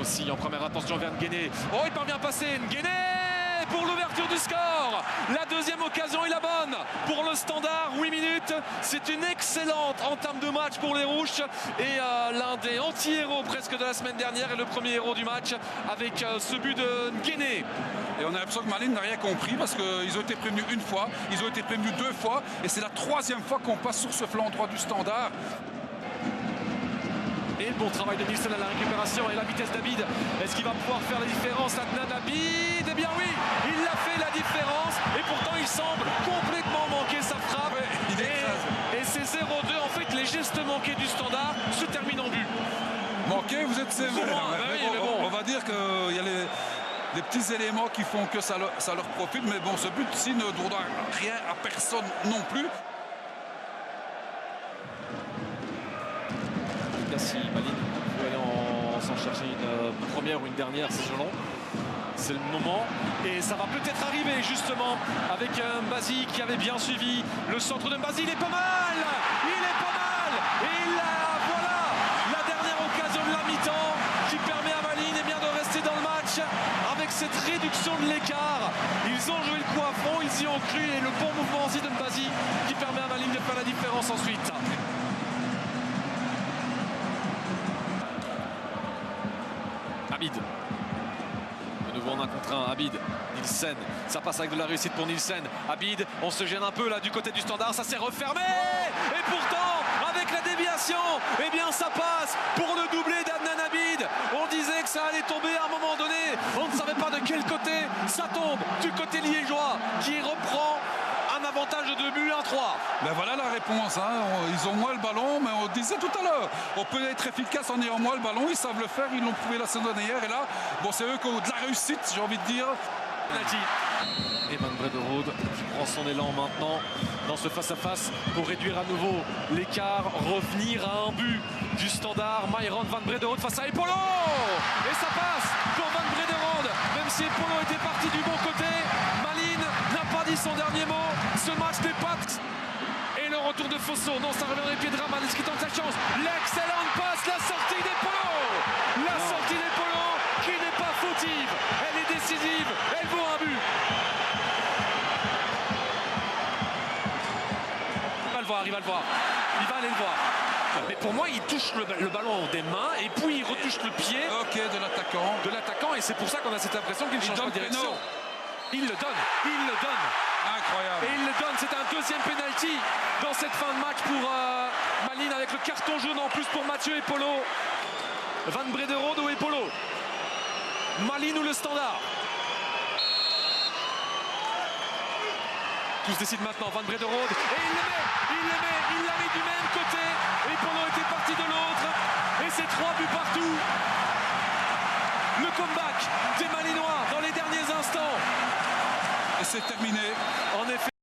aussi en première attention vers Nguéné. Oh, il parvient à passer. Nguéné pour l'ouverture du score. La deuxième occasion est la bonne pour le Standard. 8 minutes. C'est une excellente entame de match pour les Rouges. Et l'un des anti-héros presque de la semaine dernière et le premier héros du match avec ce but de Nguéné. Et on a l'impression que Malines n'a rien compris parce qu'ils ont été prévenus une fois, ils ont été prévenus deux fois. Et c'est la troisième fois qu'on passe sur ce flanc droit du Standard. Et le bon travail de Nielsen à la récupération et la vitesse d'Abid. Est-ce qu'il va pouvoir faire la différence? Adnan Abid, eh bien oui, il a fait la différence. Et pourtant il semble complètement manquer sa frappe. Ouais, et c'est 0-2. En fait, les gestes manqués du Standard se terminent en but. Manqué, vous êtes sévère. Oui, on va dire qu'il y a les petits éléments qui font que ça leur profite. Mais bon, ce but-ci ne doit rien à personne non plus. Si Malines peut aller s'en chercher une première ou une dernière, c'est selon. C'est le moment et ça va peut-être arriver justement avec Mbazi qui avait bien suivi le centre de Mbazi. Il est pas mal, et voilà la dernière occasion de la mi-temps qui permet à Malines de rester dans le match avec cette réduction de l'écart. Ils ont joué le coup à fond, ils y ont cru et le bon mouvement aussi de Mbazi qui permet à Malines de faire la différence ensuite. Abid. De nouveau en un contre un. Abid. Nielsen. Ça passe avec de la réussite pour Nielsen. Abid. On se gêne un peu là du côté du Standard. Ça s'est refermé. Et pourtant, avec la déviation, eh bien ça passe pour le doublé d'Adnan Abid. On disait que ça allait tomber à un moment donné. On ne savait pas de quel côté. Ça tombe du côté liégeois qui reprend un avantage de 2 buts, 1-3. Ben voilà la réponse. Ils ont moins le ballon, mais on disait tout à l'heure, on peut être efficace en ayant moins le ballon. Ils savent le faire, ils l'ont prouvé la saison dernière. Et là, bon, c'est eux qui ont de la réussite, j'ai envie de dire. Et Van Brederode qui prend son élan maintenant dans ce face-à-face pour réduire à nouveau l'écart, revenir à un but du Standard. Myron Van Brederode face à Epolo. Et ça passe pour Van Brederode, même si Epolo était parti du bon côté. Malines n'a pas dit son dernier mot. Ce match n'est pas... Et le retour de Fosso. Non, ça revient dans les pieds de Raman. Est-ce qu'il tente sa chance? L'excellente passe, la sortie d'Epolo. La sortie d'Epolo qui n'est pas fautive. Elle est décisive. Elle vaut un but. Il va aller le voir. Mais pour moi, il touche le ballon des mains et puis il retouche le pied de l'attaquant. Et c'est pour ça qu'on a cette impression qu'il ne change pas de direction. Il le donne. Incroyable. Et il le donne. C'est un deuxième penalty dans cette fin de match pour Malines avec le carton jaune en plus pour Mathieu Epolo. Van Brederode ou Epolo? Malines ou le Standard? Tout se décide maintenant. Van Brederode. Et il l'a mis du même côté. Epolo était parti de l'autre. Et c'est 3 buts partout. Le comeback des Malinois dans les derniers instants. Et c'est terminé. En effet.